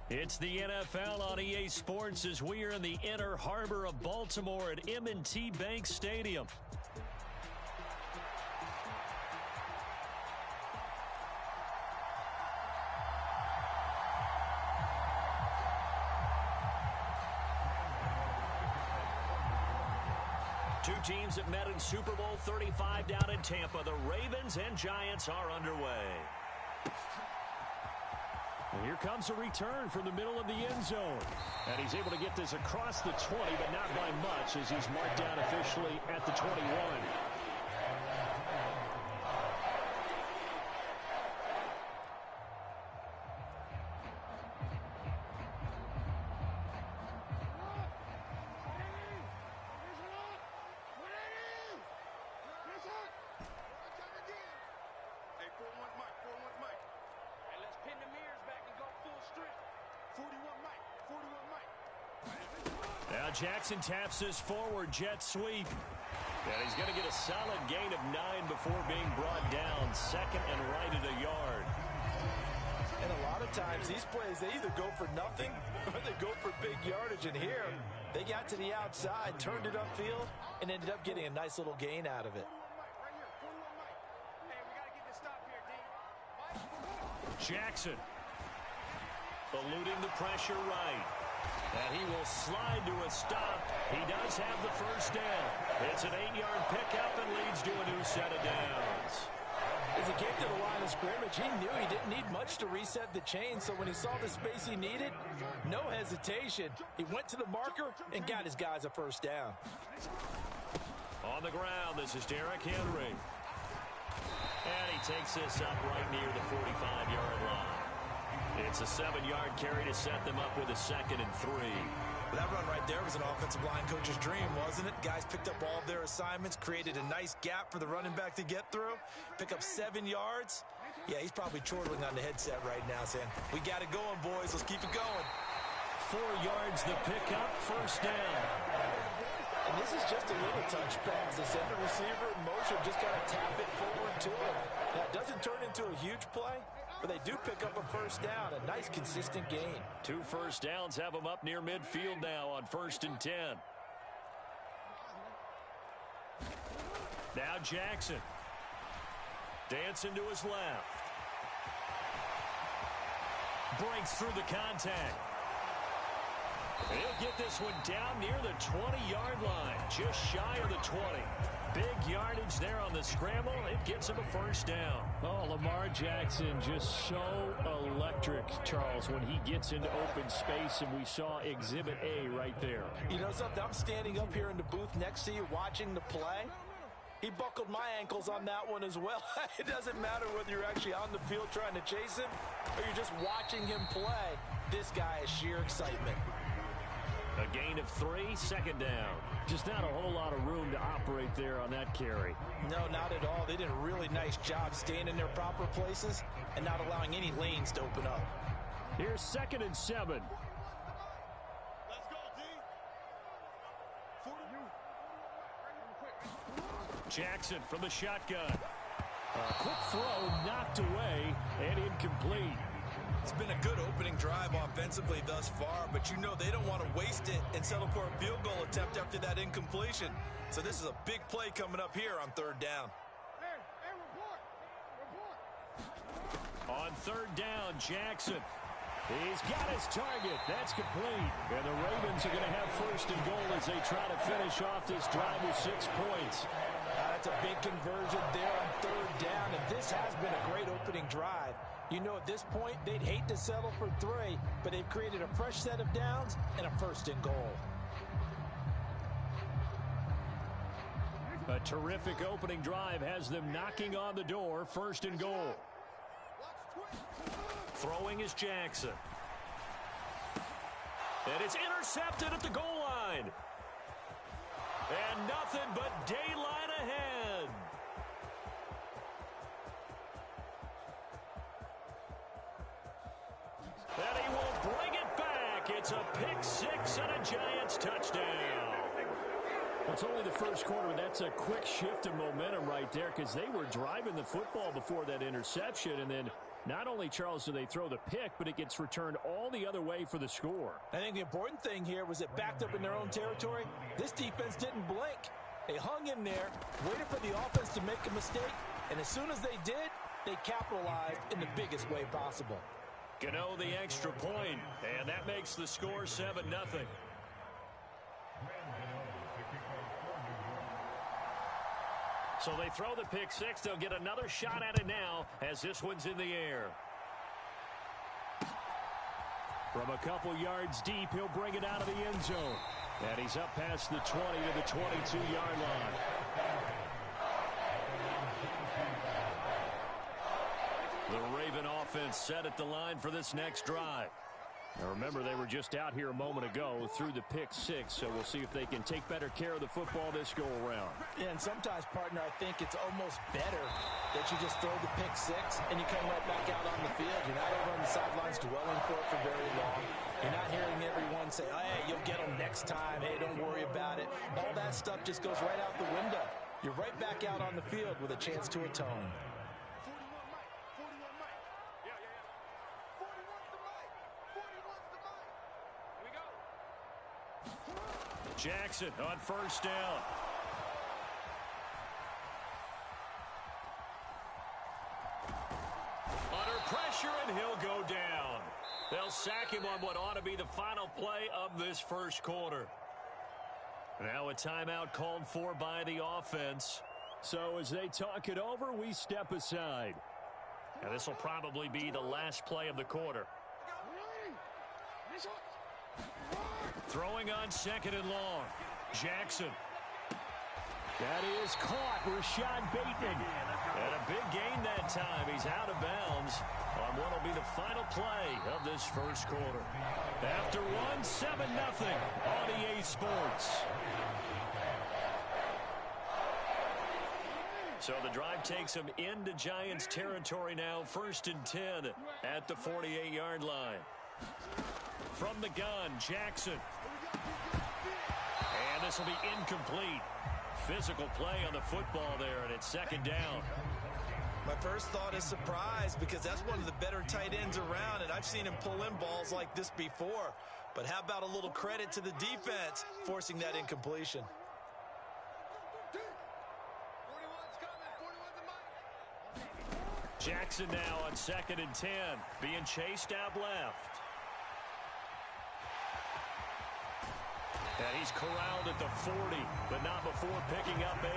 It's the NFL on EA Sports as we are in the Inner Harbor of Baltimore at M&T Bank Stadium. Two teams that met in Super Bowl 35 down in Tampa. The Ravens and Giants are underway. And here comes a return from the middle of the end zone. And he's able to get this across the 20, but not by much as he's marked down officially at the 21. Now Jackson taps this forward jet sweep. And he's going to get a solid gain of 9 before being brought down. Second and right at a yard. And a lot of times these plays, they either go for nothing or they go for big yardage. And here, they got to the outside, turned it upfield, and ended up getting a nice little gain out of it. Jackson eluding the pressure right. And he will slide to a stop. He does have the first down. It's an 8-yard pickup and leads to a new set of downs. As he came to the line of scrimmage, he knew he didn't need much to reset the chain. So when he saw the space he needed, no hesitation. He went to the marker and got his guys a first down. On the ground, this is Derrick Henry. And he takes this up right near the 45-yard line. It's a 7-yard carry to set them up with a 2nd and 3. That run right there was an offensive line coach's dream, wasn't it? Guys picked up all of their assignments, created a nice gap for the running back to get through, pick up 7 yards. Yeah, he's probably chortling on the headset right now saying, we got it going, boys. Let's keep it going. 4 yards the pickup, first down. And this is just a little touch pass. They send the receiver in motion, just got to tap it forward to him. Now, it doesn't turn into a huge play, but they do pick up a first down, a nice consistent gain. 2 first downs have them up near midfield now on 1st and 10. Now Jackson. Dancing to his left. Breaks through the contact. And he'll get this one down near the 20-yard line, just shy of the 20. Big yardage there on the scramble. It gets him a first down. Oh, Lamar Jackson just so electric, Charles, when he gets into open space, and we saw Exhibit A right there. You know something? I'm standing up here in the booth next to you watching the play. He buckled my ankles on that one as well. It doesn't matter whether you're actually on the field trying to chase him or you're just watching him play. This guy is sheer excitement. A gain of 3, 2nd down. Just not a whole lot of room to operate there on that carry. No, not at all. They did a really nice job staying in their proper places and not allowing any lanes to open up. Here's 2nd and 7. Let's go, D. Jackson from the shotgun. A quick throw knocked away and incomplete. It's been a good opening drive offensively thus far, but you know they don't want to waste it and settle for a field goal attempt after that incompletion. So this is a big play coming up here on 3rd down. On 3rd down, Jackson. He's got his target. That's complete. And the Ravens are going to have 1st and goal as they try to finish off this drive with 6 points. That's a big conversion there on 3rd down, and this has been a great opening drive. You know, at this point, they'd hate to settle for 3, but they've created a fresh set of downs and a 1st and goal. A terrific opening drive has them knocking on the door, 1st and goal. Throwing is Jackson. And it's intercepted at the goal line. And nothing but daylight ahead. And he will bring it back. It's a pick 6 and a Giants touchdown. It's only the first quarter, and that's a quick shift of momentum right there because they were driving the football before that interception, and then Not only, Charles, do they throw the pick, but it gets returned all the other way for the score. I think the important thing here was it backed up in their own territory. This defense didn't blink. They hung in there, waited for the offense to make a mistake, and as soon as they did, they capitalized in the biggest way possible. Gano the extra point, and that makes the score 7-0. So they throw the pick six. They'll get another shot at it now as this one's in the air. From a couple yards deep, he'll bring it out of the end zone. And he's up past the 20 to the 22-yard line. The Raven offense set at the line for this next drive. Now remember, they were just out here a moment ago through the pick six, so we'll see if they can take better care of the football this go-around. Yeah, and sometimes, partner, I think it's almost better that you just throw the pick six and you come right back out on the field. You're not over on the sidelines dwelling for it for very long. You're not hearing everyone say, oh, hey, you'll get them next time. Hey, don't worry about it. All that stuff just goes right out the window. You're right back out on the field with a chance to atone. Jackson on first down. Under pressure, and he'll go down. They'll sack him on what ought to be the final play of this first quarter. Now a timeout called for by the offense. So as they talk it over, we step aside. And this will probably be the last play of the quarter. Throwing on second and long. Jackson. That is caught. Rashad Bateman. And a big gain that time. He's out of bounds on what will be the final play of this first quarter. After one, 7-0 on EA Sports. So the drive takes them into Giants territory now. 1st and 10 at the 48-yard line. From the gun, Jackson. And this will be incomplete. Physical play on the football there, and it's 2nd down. My first thought is surprise because that's one of the better tight ends around, and I've seen him pull in balls like this before. But how about a little credit to the defense forcing that incompletion? Jackson now on 2nd and 10, being chased out left. And he's corralled at the 40, but not before picking up 8.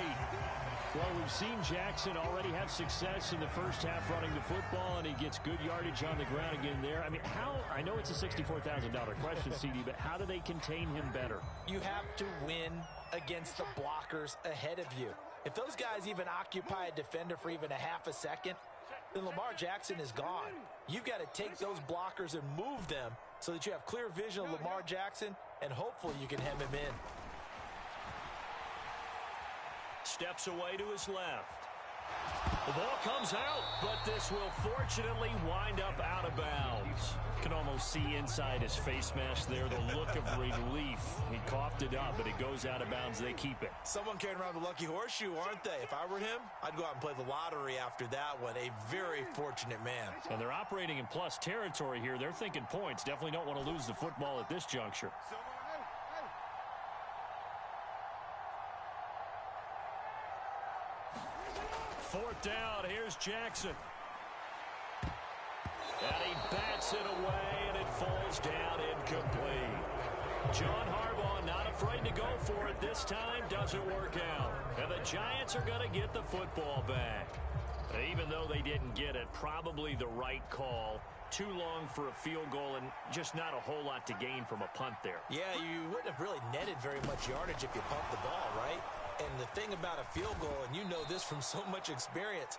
Well, we've seen Jackson already have success in the first half running the football, and he gets good yardage on the ground again there. I mean, I know it's a $64,000 question, CD, but how do they contain him better? You have to win against the blockers ahead of you. If those guys even occupy a defender for even a half a second, then Lamar Jackson is gone. You've got to take those blockers and move them so that you have clear vision of Lamar Jackson, and hopefully you can hem him in. Steps away to his left. The ball comes out, but this will fortunately wind up out of bounds. Can almost see inside his face mask there the look of relief. He coughed it up, but it goes out of bounds. They keep it. Someone carrying around the lucky horseshoe, aren't they? If I were him, I'd go out and play the lottery after that one. A very fortunate man. And they're operating in plus territory here. They're thinking points. Definitely don't want to lose the football at this juncture. Fourth down, here's Jackson. And he bats it away, and it falls down incomplete. John Harbaugh not afraid to go for it this time. Doesn't work out. And the Giants are going to get the football back. Even though they didn't get it, probably the right call. Too long for a field goal and just not a whole lot to gain from a punt there. Yeah, you wouldn't have really netted very much yardage if you pumped the ball, right? And the thing about a field goal, and you know this from so much experience,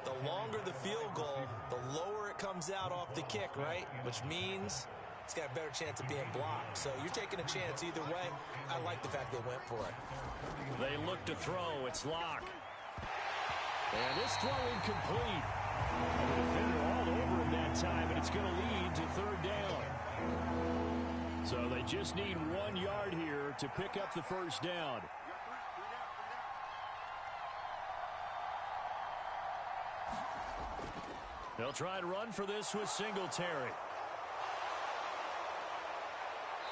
the longer the field goal, the lower it comes out off the kick, right? Which means it's got a better chance of being blocked. So you're taking a chance either way. I like the fact they went for it. They look to throw. It's Locke. And this throw incomplete. The defender all over him that time, and it's going to lead to 3rd down. So they just need 1 yard here to pick up the first down. They'll try to run for this with Singletary.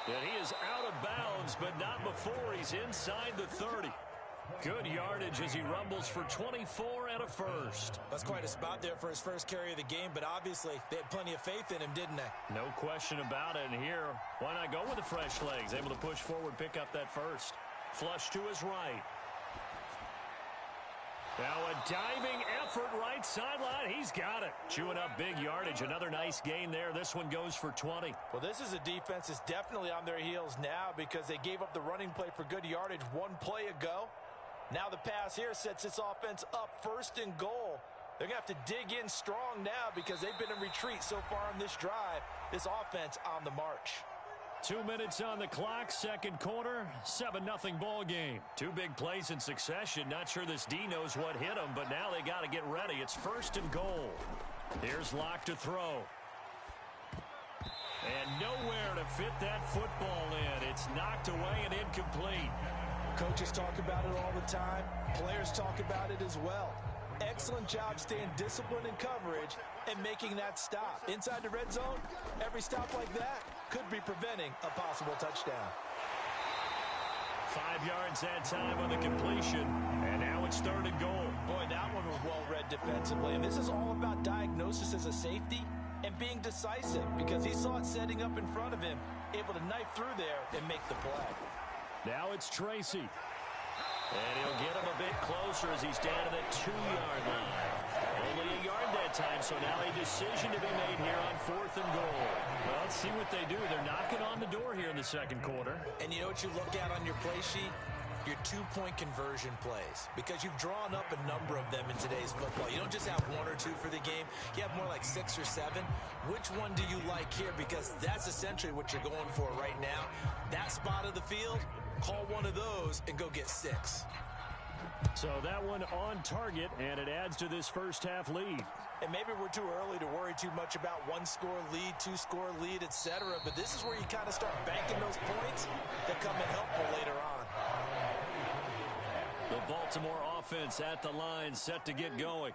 And he is out of bounds, but not before he's inside the 30. Good yardage as he rumbles for 24 and a first. That's quite a spot there for his first carry of the game, but obviously they had plenty of faith in him, didn't they? No question about it. And here, why not go with the fresh legs? Able to push forward, pick up that first. Flush to his right. Now a diving effort right sideline. He's got it. Chewing up big yardage. Another nice gain there. This one goes for 20. Well, this is a defense that's definitely on their heels now because they gave up the running play for good yardage one play ago. Now the pass here sets this offense up first and goal. They're going to have to dig in strong now because they've been in retreat so far in this drive. This offense on the march. 2 minutes on the clock, second quarter, 7-0 ball game. Two big plays in succession. Not sure this D knows what hit him, but now they got to get ready. It's first and goal. Here's Locke to throw. And nowhere to fit that football in. It's knocked away and incomplete. Coaches talk about it all the time. Players talk about it as well. Excellent job staying disciplined in coverage and making that stop. Inside the red zone, every stop like that could be preventing a possible touchdown. 5 yards that time on the completion. And now it's third and goal. Boy, that one was well read defensively. And this is all about diagnosis as a safety and being decisive because he saw it setting up in front of him, able to knife through there and make the play. Now it's Tracy. And he'll get him a bit closer as he's down to the 2-yard line. Only a yard that time, so now a decision to be made here on fourth and goal. Well, let's see what they do. They're knocking on the door here in the second quarter. And you know what you look at on your play sheet? Your 2-point conversion plays. Because you've drawn up a number of them in today's football. You don't just have 1 or 2 for the game. You have more like 6 or 7. Which one do you like here? Because that's essentially what you're going for right now. That spot of the field, call one of those and go get 6. So that one on target, and it adds to this first half lead. And maybe we're too early to worry too much about 1-score lead, 2-score lead, etc. But this is where you kind of start banking those points that come in helpful later on. The Baltimore offense at the line, set to get going.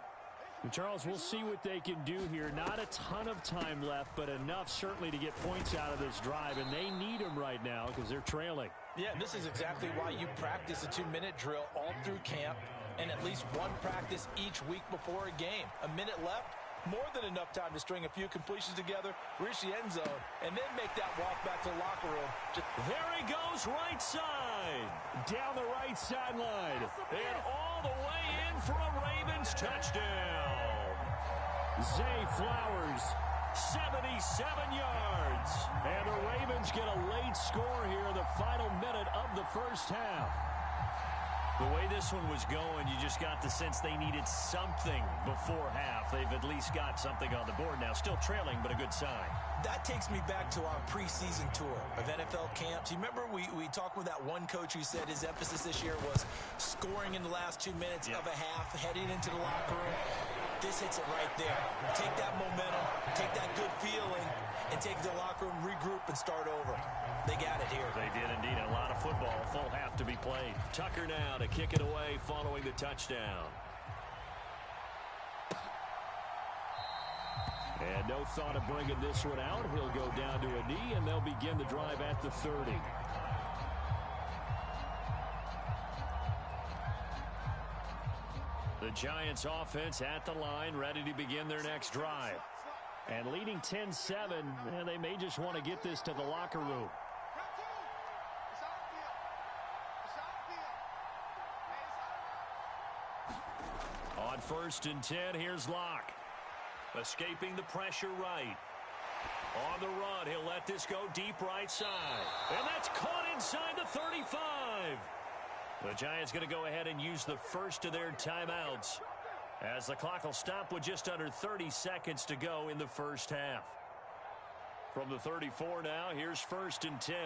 And Charles, we'll see what they can do here. Not a ton of time left, but enough certainly to get points out of this drive. And they need them right now because they're trailing. Yeah, this is exactly why you practice a 2-minute drill all through camp and at least one practice each week before a game. A minute left, more than enough time to string a few completions together, reach the end zone, and then make that walk back to the locker room. There he goes, right side. Down the right sideline. And all the way in for a Ravens touchdown. Zay Flowers, 77 yards. And the Ravens get a late score here in the final minute of the first half. The way this one was going, you just got the sense they needed something before half. They've at least got something on the board now. Still trailing, but a good sign. That takes me back to our preseason tour of NFL camps. You remember we talked with that one coach who said his emphasis this year was scoring in the last 2 minutes of a half, heading into the locker room. This hits it right there. Take that momentum, take that good feeling, and take it to the locker room, regroup, and start over. They got it here. They did indeed. A lot of football, full half to be played. Tucker now to kick it away following the touchdown. And no thought of bringing this one out. He'll go down to a knee, and they'll begin the drive at the 30. The Giants offense at the line, ready to begin their next drive. And leading 10-7, and they may just want to get this to the locker room. On 1st and 10, here's Locke. Escaping the pressure right. On the run, he'll let this go deep right side. And that's caught inside the 35. The Giants going to go ahead and use the first of their timeouts as the clock will stop with just under 30 seconds to go in the first half. From the 34 now, here's 1st and 10.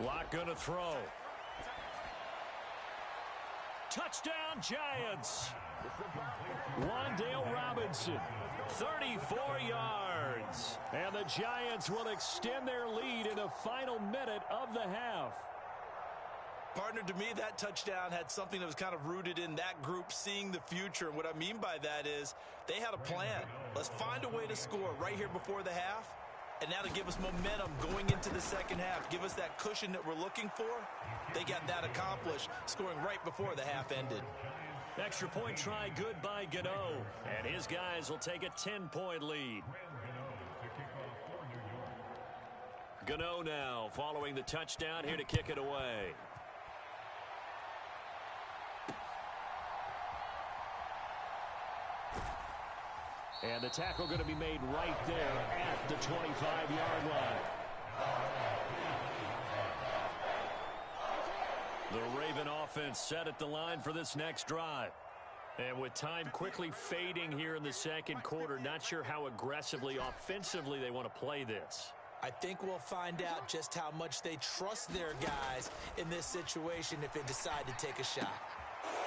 Locke going to throw. Touchdown, Giants. Wan'Dale Robinson, 34 yards. And the Giants will extend their lead in the final minute of the half. Partner, to me, that touchdown had something that was kind of rooted in that group seeing the future. And what I mean by that is they had a plan. Let's find a way to score right here before the half. And now to give us momentum going into the second half, give us that cushion that we're looking for. They got that accomplished, scoring right before the half ended. Extra point try good by Gano. And his guys will take a 10-point lead. Gano now following the touchdown here to kick it away. And the tackle going to be made right there at the 25-yard line. The Raven offense set at the line for this next drive. And with time quickly fading here in the second quarter, not sure how aggressively, offensively they want to play this. I think we'll find out just how much they trust their guys in this situation if they decide to take a shot.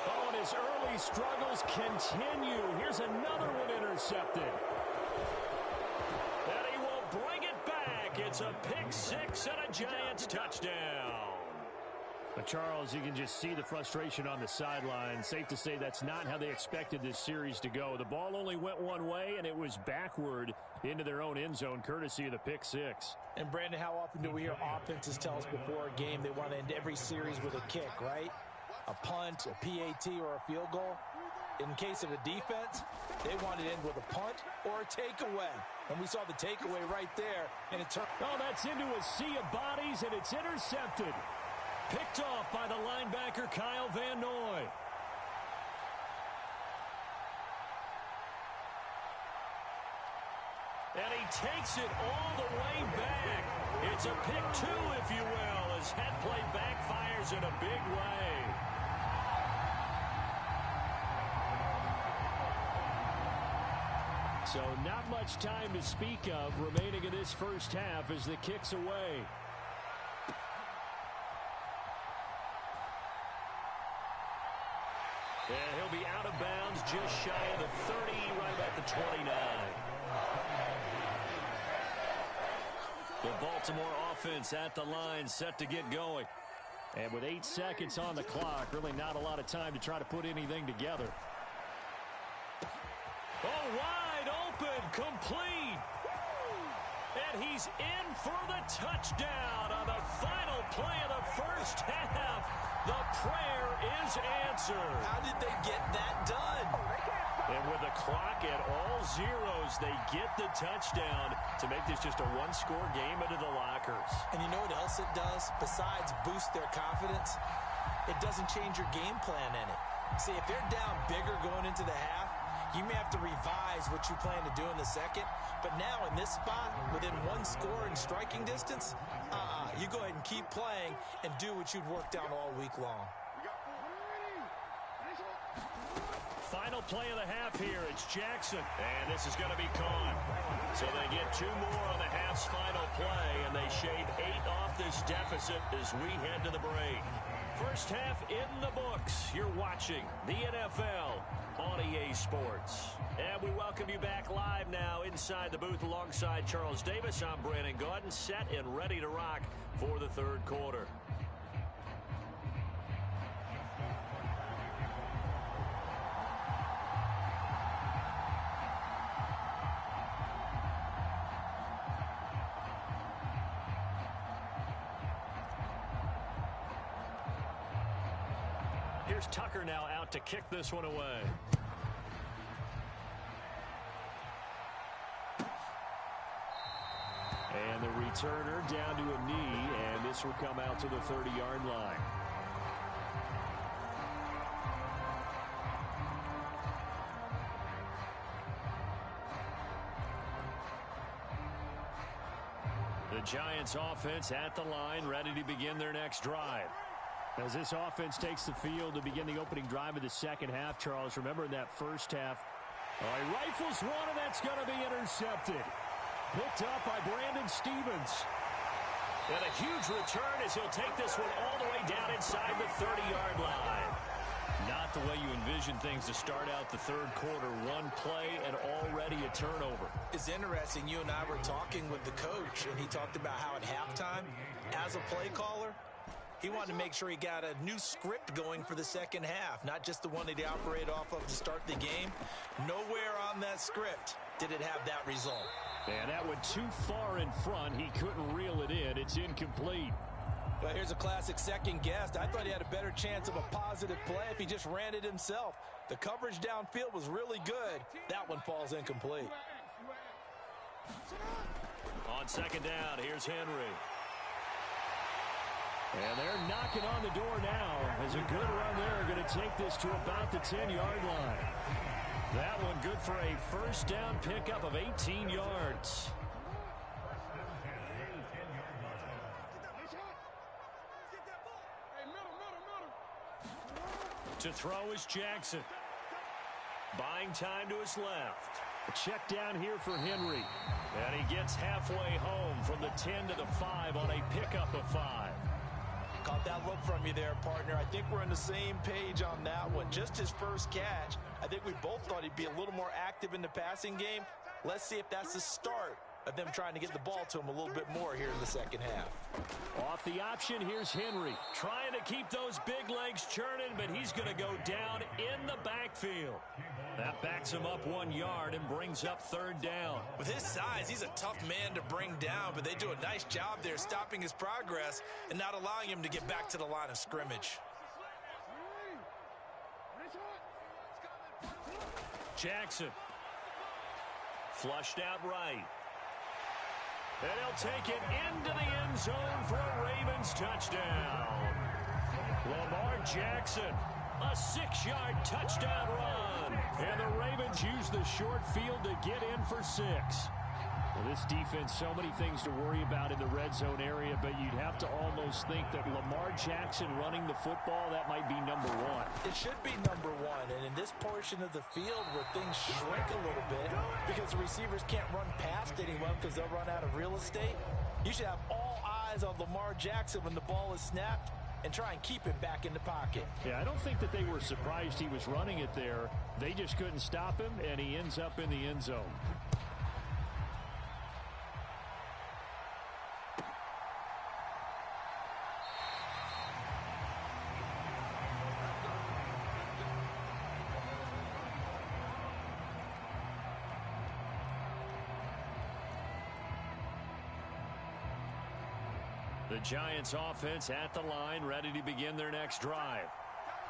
Oh, and his early struggles continue. Here's another one intercepted. And he will bring it back. It's a pick six and a Giants touchdown. But Charles, you can just see the frustration on the sideline. Safe to say that's not how they expected this series to go. The ball only went one way, and it was backward into their own end zone, courtesy of the pick six. And, Brandon, how often do we hear offenses tell us before a game they want to end every series with a kick, right? A punt, a PAT, or a field goal. In case of a defense, they want it in with a punt or a takeaway. And we saw the takeaway right there, and it turned. Oh, that's into a sea of bodies, and it's intercepted. Picked off by the linebacker, Kyle Van Noy. And he takes it all the way back. It's a pick two, if you will, as head play backfires in a big way. So not much time to speak of remaining in this first half as the kick's away. And he'll be out of bounds just shy of the 30, right at the 29. The Baltimore offense at the line, set to get going. And with 8 seconds on the clock, really not a lot of time to try to put anything together. Oh, wide open, complete. And he's in for the touchdown on the final play of the first half. The prayer is answered. How did they get that done? And with the clock at all zeros, they get the touchdown to make this just a one-score game into the lockers. And you know what else it does? Besides boost their confidence, it doesn't change your game plan any. See, if they're down bigger going into the half, you may have to revise what you plan to do in the second. But now in this spot, within one score in striking distance, you go ahead and keep playing and do what you'd worked out all week long. Final play of the half here. It's Jackson. And this is going to be caught. So they get two more on the half's final play, and they shave 8 off this deficit as we head to the break. First half in the books. You're watching the NFL on EA Sports. And we welcome you back live now inside the booth alongside Charles Davis. I'm Brandon Gaudin, set and ready to rock for the third quarter. Here's Tucker now out to kick this one away. And the returner down to a knee, and this will come out to the 30-yard line. The Giants offense at the line, ready to begin their next drive. As this offense takes the field to begin the opening drive of the second half, Charles, remember in that first half, he rifles one, and that's going to be intercepted. Picked up by Brandon Stevens. And a huge return as he'll take this one all the way down inside the 30-yard line. Not the way you envision things to start out the third quarter. One play and already a turnover. It's interesting. You and I were talking with the coach, and he talked about how at halftime, as a play caller, He wanted to make sure he got a new script going for the second half, not just the one that he operated off of to start the game. Nowhere on that script did it have that result. And that went too far in front. He couldn't reel it in. It's incomplete. Well, here's a classic second guess. I thought he had a better chance of a positive play if he just ran it himself. The coverage downfield was really good. That one falls incomplete. On second down, here's Henry. And they're knocking on the door now as a good run there. Going to take this to about the 10-yard line. That one good for a first down pickup of 18 yards. To throw is Jackson. Buying time to his left. A check down here for Henry. And he gets halfway home from the 10 to the 5 on a pickup of 5. Caught that look from you there, partner. I think we're on the same page on that one. Just his first catch. I think we both thought he'd be a little more active in the passing game. Let's see if that's the start of them trying to get the ball to him a little bit more here in the second half. Off the option, here's Henry. Trying to keep those big legs churning, but he's going to go down in the backfield. That backs him up 1 yard and brings up third down. With his size, he's a tough man to bring down, but they do a nice job there stopping his progress and not allowing him to get back to the line of scrimmage. Jackson. Flushed out right. And he'll take it into the end zone for a Ravens touchdown. Lamar Jackson, a 6-yard touchdown run. And the Ravens use the short field to get in for 6. Well, this defense, so many things to worry about in the red zone area, but you'd have to almost think that Lamar Jackson running the football, that might be number 1. It should be number 1, and in this portion of the field where things shrink a little bit because the receivers can't run past anyone because they'll run out of real estate, you should have all eyes on Lamar Jackson when the ball is snapped and try and keep him back in the pocket. Yeah, I don't think that they were surprised he was running it there. They just couldn't stop him, and he ends up in the end zone. The Giants offense at the line, ready to begin their next drive.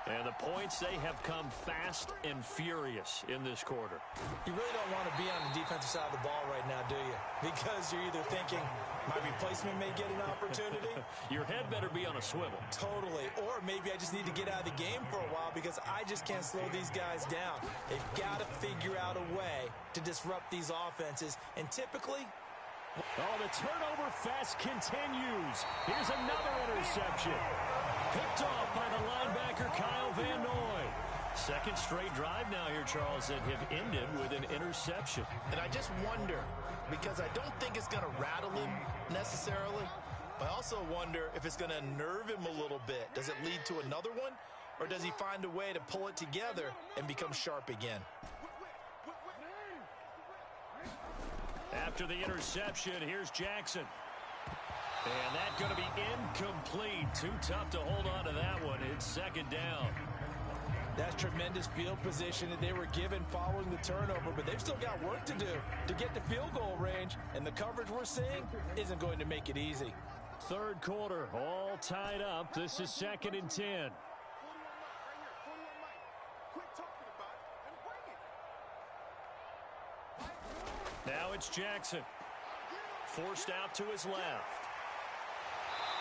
And the points, they have come fast and furious in this quarter. You really don't want to be on the defensive side of the ball right now, do you? Because you're either thinking, my replacement may get an opportunity. Your head better be on a swivel. Totally. Or maybe I just need to get out of the game for a while because I just can't slow these guys down. They've got to figure out a way to disrupt these offenses. And typically, oh, the turnover fest continues. Here's another interception. Picked off by the linebacker, Kyle Van Noy. Second straight drive now here, Charles, that have ended with an interception. And I just wonder, because I don't think it's going to rattle him necessarily, but I also wonder if it's going to nerve him a little bit. Does it lead to another one, or does he find a way to pull it together and become sharp again? After the interception, here's Jackson. And that's going to be incomplete. Too tough to hold on to that one. It's second down. that's tremendous field position that they were given following the turnover, but they've still got work to do to get to field goal range, and the coverage we're seeing isn't going to make it easy. Third quarter, all tied up. This is 2nd and 10. Now it's Jackson. Forced out to his left.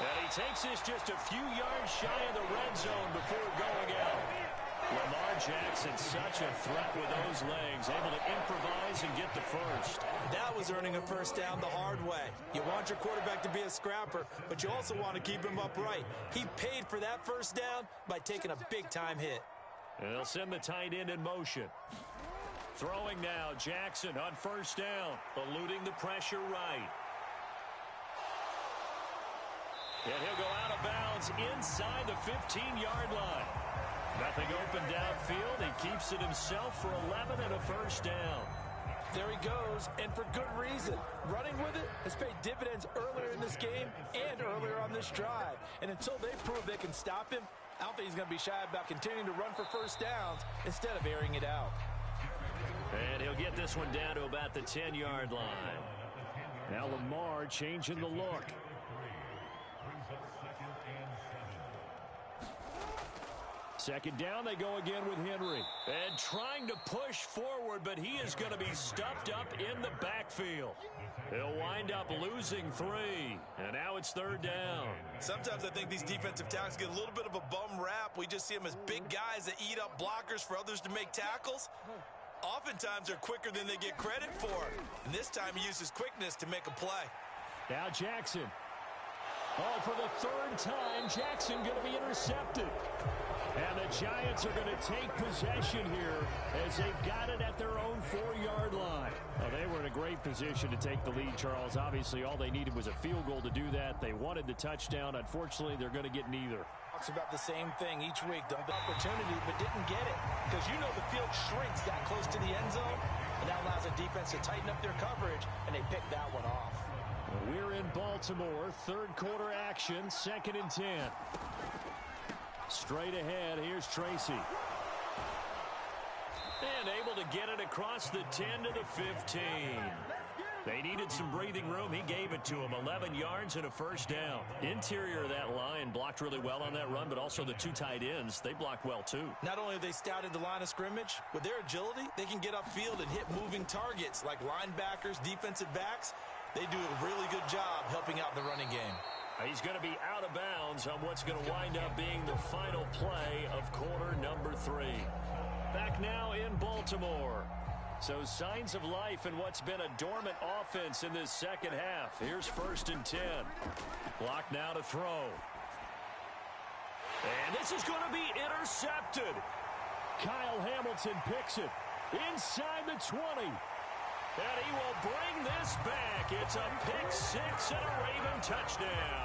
And he takes this just a few yards shy of the red zone before going out. Lamar Jackson, such a threat with those legs, able to improvise and get the first. That was earning a first down the hard way. You want your quarterback to be a scrapper, but you also want to keep him upright. He paid for that first down by taking a big-time hit. And they'll send the tight end in motion. Throwing now, Jackson on first down, eluding the pressure right. And he'll go out of bounds inside the 15-yard line. Nothing open downfield. He keeps it himself for 11 and a first down. There he goes, and for good reason. Running with it has paid dividends earlier in this game and earlier on this drive. And until they prove they can stop him, I don't think he's going to be shy about continuing to run for first downs instead of airing it out. And he'll get this one down to about the 10-yard line. Now Lamar changing the look. Second down, they go again with Henry. And trying to push forward, but he is going to be stuffed up in the backfield. He'll wind up losing 3. And now it's third down. Sometimes I think these defensive tackles get a little bit of a bum rap. We just see them as big guys that eat up blockers for others to make tackles. Oftentimes they're quicker than they get credit for. And this time he uses quickness to make a play. Now Jackson. Oh, for the third time, Jackson going to be intercepted. And the Giants are going to take possession here as they've got it at their own 4-yard line. Well, they were in a great position to take the lead, Charles. Obviously, all they needed was a field goal to do that. They wanted the touchdown. Unfortunately, they're going to get neither. Talks about the same thing each week. The opportunity, but didn't get it. Because you know the field shrinks that close to the end zone. And that allows the defense to tighten up their coverage, and they picked that one off. We're in Baltimore. Third quarter action. 2nd and 10. Straight ahead, here's Tracy. And able to get it across the 10 to the 15. They needed some breathing room. He gave it to him. 11 yards and a first down. Interior of that line blocked really well on that run, but also the 2 tight ends, they blocked well too. Not only have they scouted the line of scrimmage, with their agility, they can get upfield and hit moving targets like linebackers, defensive backs. They do a really good job helping out the running game. He's going to be out of bounds on what's going to wind up being the final play of quarter number 3. Back now in Baltimore. So signs of life in what's been a dormant offense in this second half. Here's 1st and 10. Block now to throw. And this is going to be intercepted. Kyle Hamilton picks it inside the 20. And he will bring this back. It's a pick 6 and a Raven touchdown.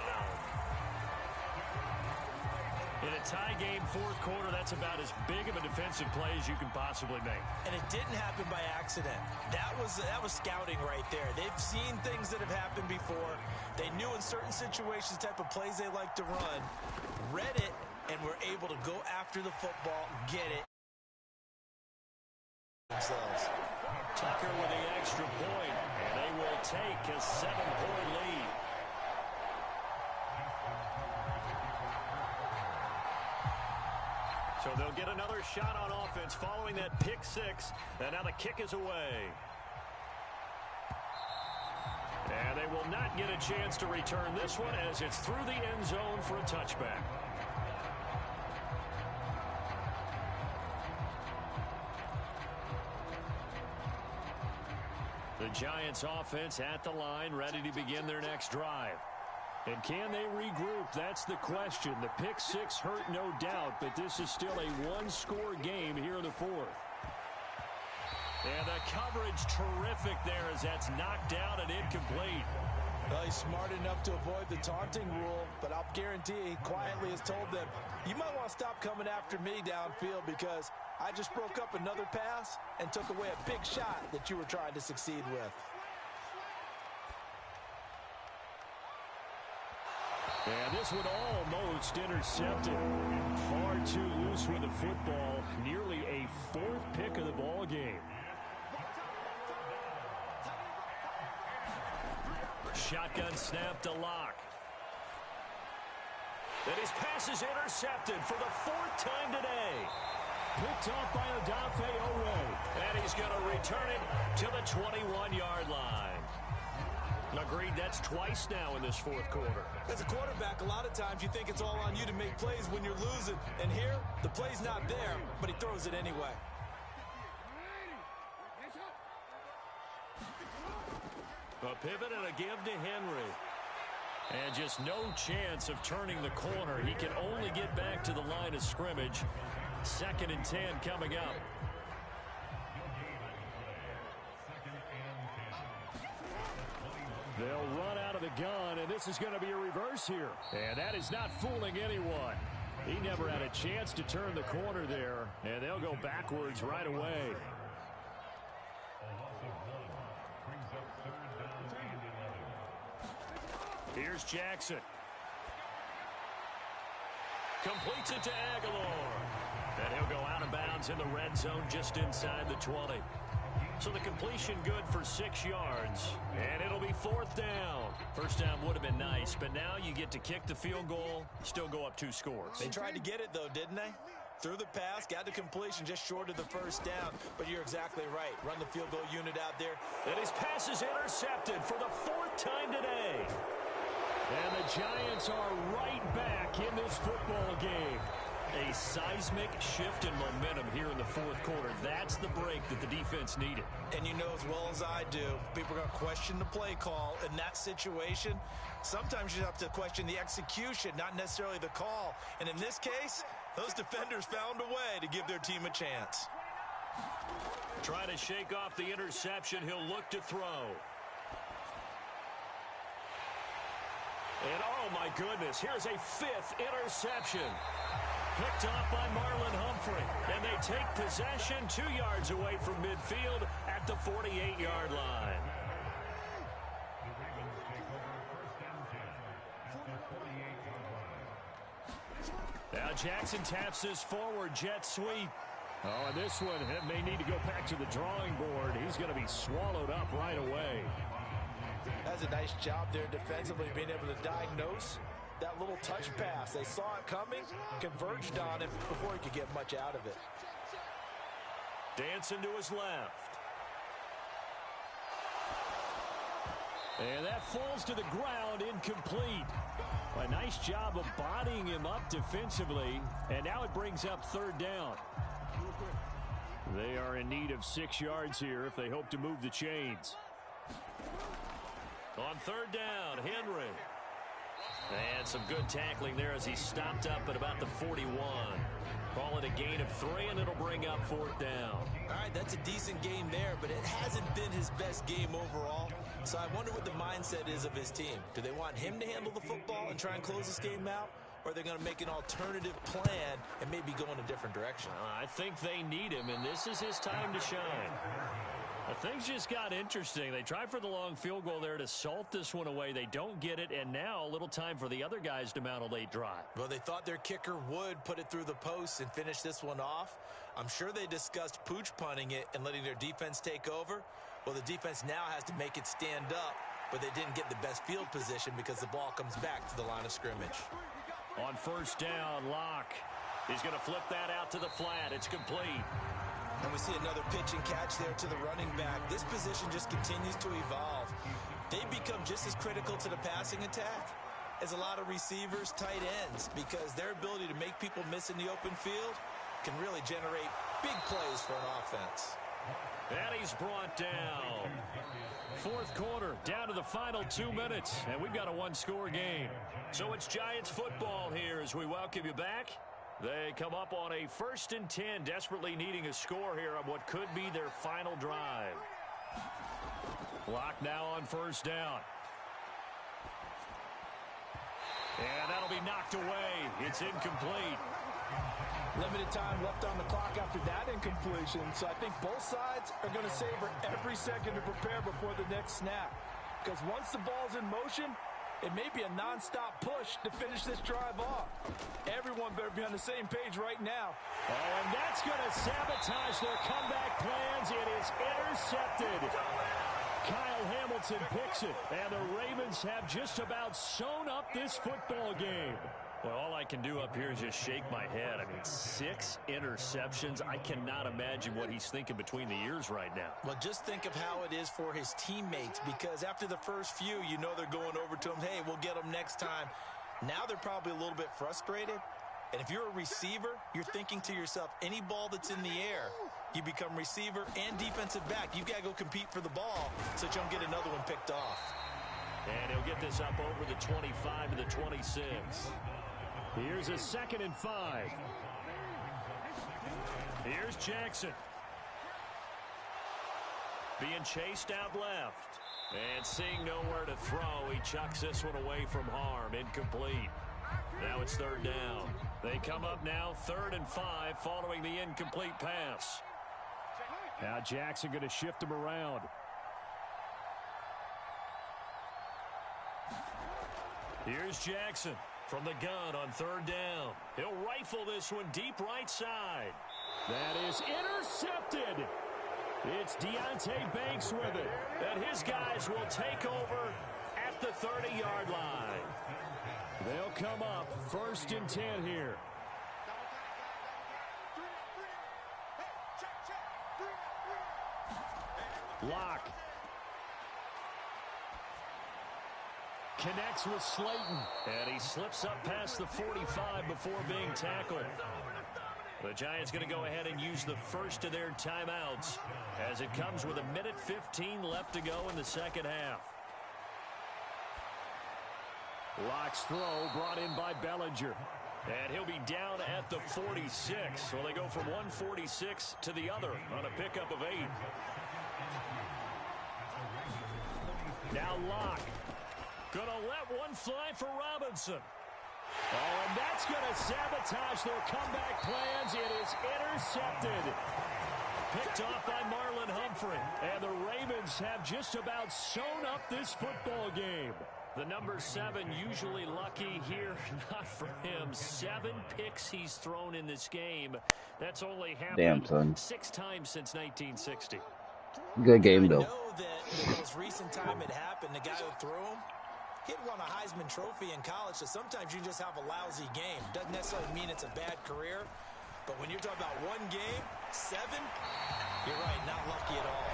In a tie game, 4th quarter, that's about as big of a defensive play as you can possibly make. And it didn't happen by accident. That was scouting right there. They've seen things that have happened before. They knew in certain situations the type of plays they like to run, read it, and were able to go after the football, get it themselves. Tucker with the extra point, and they will take a 7-point lead. So they'll get another shot on offense following that pick 6, and now the kick is away. And they will not get a chance to return this one as it's through the end zone for a touchback. The Giants offense at the line, ready to begin their next drive. And can they regroup? That's the question. The pick 6 hurt, no doubt, but this is still a 1-score game here in the 4th. And the coverage terrific there as that's knocked out and incomplete. Well, he's smart enough to avoid the taunting rule, but I'll guarantee he quietly has told them, you might want to stop coming after me downfield because I just broke up another pass and took away a big shot that you were trying to succeed with. And this one almost intercepted. Far too loose with the football. Nearly a 4th pick of the ball game. Shotgun snap to Locke. And his pass is intercepted for the 4th time today. Picked off by Odafe Oweh. And he's going to return it to the 21-yard line. Agreed, that's twice now in this 4th quarter. As a quarterback, a lot of times you think it's all on you to make plays when you're losing. And here, the play's not there, but he throws it anyway. A pivot and a give to Henry. And just no chance of turning the corner. He can only get back to the line of scrimmage. 2nd and 10 coming up. They'll run out of the gun, and this is going to be a reverse here. And that is not fooling anyone. He never had a chance to turn the corner there, and they'll go backwards right away. Here's Jackson. Completes it to Aguilar. And he'll go out of bounds in the red zone just inside the 20. So the completion good for 6 yards. And it'll be 4th down. First down would have been nice, but now you get to kick the field goal, still go up 2 scores. They tried to get it, though, didn't they? Threw the pass, got the completion just short of the first down. But you're exactly right. Run the field goal unit out there. And his pass is intercepted for the 4th time today. And the Giants are right back in this football game. A seismic shift in momentum here in the 4th quarter. That's the break that the defense needed. And you know as well as I do, people are going to question the play call in that situation. Sometimes you have to question the execution, not necessarily the call. And in this case, those defenders found a way to give their team a chance. Trying to shake off the interception. He'll look to throw. And oh my goodness, here's a 5th interception. Picked off by Marlon Humphrey. And they take possession 2 yards away from midfield at the 48-yard line. Now Jackson taps this forward jet sweep. Oh, and this one may need to go back to the drawing board. He's going to be swallowed up right away. That's a nice job there defensively, being able to diagnose that little touch pass. They saw it coming, converged on it before he could get much out of it. Dancing to his left. And that falls to the ground, incomplete. A nice job of bodying him up defensively, and now it brings up 3rd down. They are in need of 6 yards here if they hope to move the chains. On 3rd down, Henry. And some good tackling there as he stopped up at about the 41. Call it a gain of 3, and it'll bring up 4th down. All right, that's a decent game there, but it hasn't been his best game overall. So I wonder what the mindset is of his team. Do they want him to handle the football and try and close this game out? Or are they going to make an alternative plan and maybe go in a different direction? I think they need him, and this is his time to shine. Things just got interesting. They try for the long field goal there to salt this one away. They don't get it, and now a little time for the other guys to mount a late drive. Well, they thought their kicker would put it through the post and finish this one off. I'm sure they discussed pooch punting it and letting their defense take over. Well, the defense now has to make it stand up, but they didn't get the best field position because the ball comes back to the line of scrimmage. On 1st down, Locke. He's going to flip that out to the flat. It's complete. And we see another pitch and catch there to the running back. This position just continues to evolve. They become just as critical to the passing attack as a lot of receivers, tight ends, because their ability to make people miss in the open field can really generate big plays for an offense. And he's brought down. 4th quarter, down to the final 2 minutes, and we've got a 1-score game. So it's Giants football here as we welcome you back. They come up on a 1st and 10, desperately needing a score here on what could be their final drive. Clock now on 1st down. And that'll be knocked away. It's incomplete. Limited time left on the clock after that incompletion, so I think both sides are going to savor every second to prepare before the next snap. Because once the ball's in motion, it may be a nonstop push to finish this drive off. Everyone better be on the same page right now. Oh, and that's going to sabotage their comeback plans. It is intercepted. Kyle Hamilton picks it, and the Ravens have just about sewn up this football game. Well, all I can do up here is just shake my head. I mean, 6 interceptions. I cannot imagine what he's thinking between the ears right now. Well, just think of how it is for his teammates, because after the first few, you know they're going over to him, hey, we'll get them next time. Now they're probably a little bit frustrated. And if you're a receiver, you're thinking to yourself, any ball that's in the air, you become receiver and defensive back. You've got to go compete for the ball so that you don't get another one picked off. And he'll get this up over the 25 to the 26. Here's a 2nd and 5. Here's Jackson. Being chased out left. And seeing nowhere to throw, he chucks this one away from harm. Incomplete. Now it's 3rd down. They come up now 3rd and 5 following the incomplete pass. Now Jackson going to shift him around. Here's Jackson. from the gun on third down. He'll rifle this one deep right side. That is intercepted. It's Deontay Banks with it. And his guys will take over at the 30-yard line. They'll come up 1st and 10 here. Lock. Connects with Slayton. And he slips up past the 45 before being tackled. The Giants going to go ahead and use the first of their timeouts as it comes with 1:15 left to go in the second half. Lock's throw brought in by Bellinger. And he'll be down at the 46. So they go from 146 to the other on a pickup of 8. Now Lock. Gonna let one fly for Robinson. Oh, and that's going to sabotage their comeback plans. It is intercepted. Picked off by Marlon Humphrey. And the Ravens have just about sewn up this football game. The number 7 usually lucky here. Not for him. 7 picks he's thrown in this game. That's only happened 6 times since 1960. Good game, though. I know that the most recent time it happened, the guy who threw him, he'd won a Heisman Trophy in college, so sometimes you just have a lousy game. Doesn't necessarily mean it's a bad career, but when you're talking about one game, 7, you're right, not lucky at all.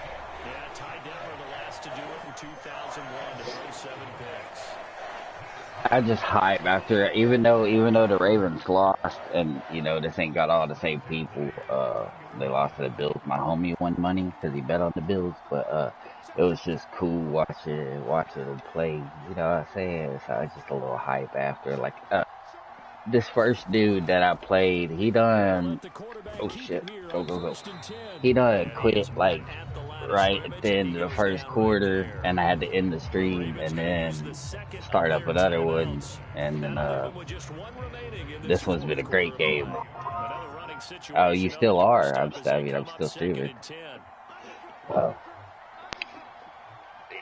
Yeah, Ty Detmer the last to do it in 2001 to throw 7 picks. I just hype after, even though the Ravens lost, and this ain't got all the same people. They lost to the Bills. My homie won money because he bet on the Bills, but it was just cool watching them play. You know what I'm saying? So it's just a little hype after. Like this first dude that I played, he done. Oh shit! Go! He done quit like right at the end of the first quarter, and I had to end the stream and then start up another one, and then this one's been a great game. Oh, you still are? I'm still streaming.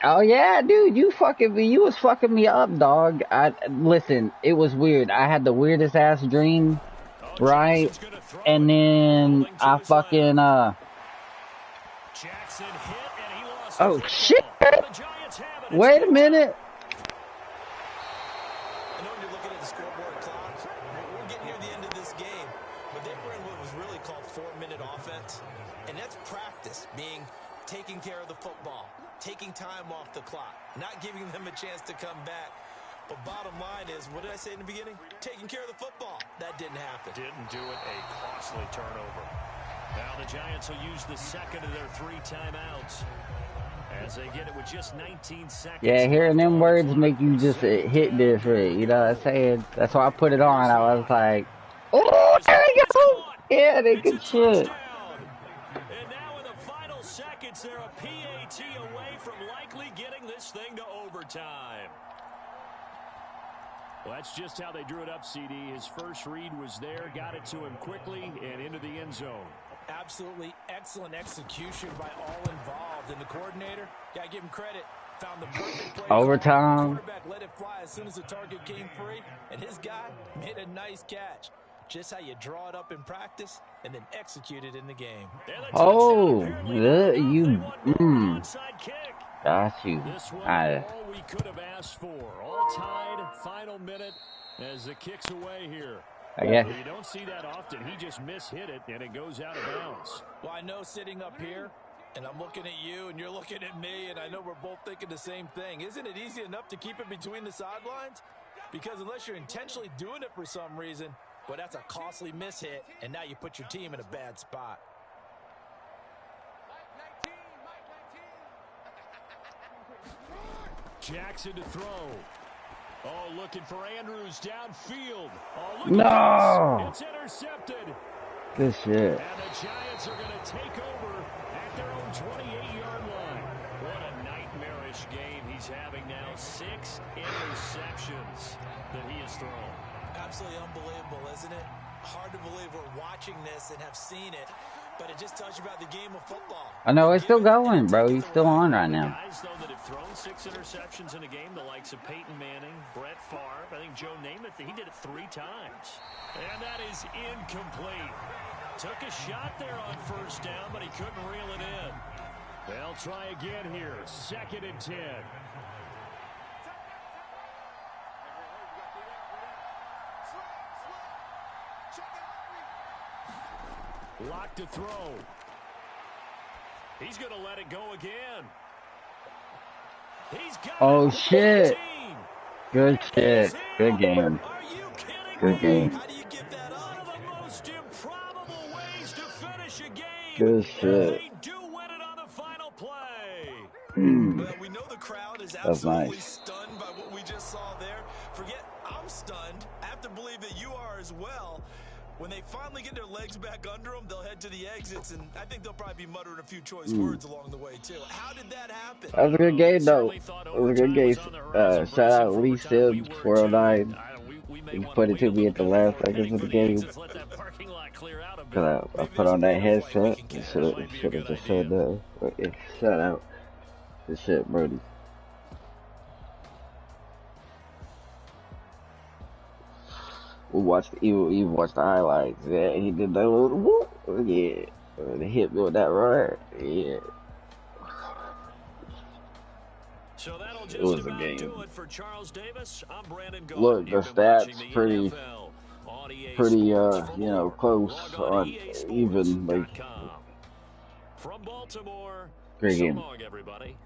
Oh yeah, dude, you was fucking me up, dog. Listen, it was weird. I had the weirdest ass dream, right? And then I fucking oh shit! Wait a minute. I know you're looking at the scoreboard clock. We're getting near the end of this game, but they were in what was really called 4-minute offense, and that's practice, meaning taking care of the football, taking time off the clock, not giving them a chance to come back. But bottom line is, what did I say in the beginning? Taking care of the football. That didn't happen. Didn't do it. A costly turnover. Now the Giants will use the second of their 3 timeouts as they get it with just 19 seconds. Yeah, hearing them words make you just hit different. You know what I'm saying? That's why I put it on. I was like, oh, there we go. Yeah, they good shit. And now in the final seconds, they're a PAT away from likely getting this thing to overtime. Well, that's just how they drew it up, CD. His first read was there, got it to him quickly, and into the end zone. Absolutely excellent execution by all involved. And the coordinator, gotta give him credit, found the perfect play. Overtime. Quarterback let it fly as soon as the target came free, and his guy made a nice catch. Just how you draw it up in practice and then execute it in the game. Oh, you. Got you. This one, all we could have asked for. All tied, final minute as the kick's away here. I guess. You don't see that often. He just mishit it, and it goes out of bounds. Well, I know sitting up here, and I'm looking at you, and you're looking at me, and I know we're both thinking the same thing. Isn't it easy enough to keep it between the sidelines? Because unless you're intentionally doing it for some reason, well, that's a costly mishit, and now you put your team in a bad spot. Jackson to throw. Oh, looking for Andrews downfield. Oh, look No. at this. It's intercepted. Good shit. And the Giants are going to take over at their own 28-yard line. What a nightmarish game he's having now. 6 interceptions that he has thrown. Absolutely unbelievable, isn't it? Hard to believe we're watching this and have seen it. but it just tells you about the game of football. I know it's still going, bro. He's still on right now. Guys, though, that have thrown 6 interceptions in a game, the likes of Peyton Manning, Brett Favre, I think Joe Namath, he did it 3 times. And that is incomplete. Took a shot there on first down, but he couldn't reel it in. They'll try again here. 2nd and 10. Lock to throw. He's going to let it go again. He's got Oh, it. shit. 14. Good shit. Good game. Are you kidding Good me? game. How do you give that One up? of the most improbable ways to finish a game. Good And shit. they do win it on the final play. Well, we know the crowd is That's absolutely nice. stunned by what we just saw there. Forget I'm stunned. I have to believe that you are as well. When they finally get their legs back under them, they'll head to the exits, and I think they'll probably be muttering a few choice words along the way, too. How did that happen? That was a good game, though. Certainly thought It was a good overtime game. was on the horizon. Shout out Bracing Lee for overtime, we Sims, were 409. too. We may He wanna put it wait to a me little at the bit last before seconds heading of the for game. exits. Let that parking lot clear out a bit. Cause I Maybe put there's on a that better flight we headset. can catch. Should Might be a have good just said idea. that. Shout out. Good shit, Brody. We watched the highlights. Yeah, he did that little whoop. Yeah. They hit me with that right. Yeah. So that'll It just was a about game. do it for Charles Davis. I'm Brandon Gaudin. Look, the You've been watching stats the pretty NFL on EA pretty Sports. For you know, more, close log on on even, like, EASports.com. From Baltimore, great so game. long, everybody.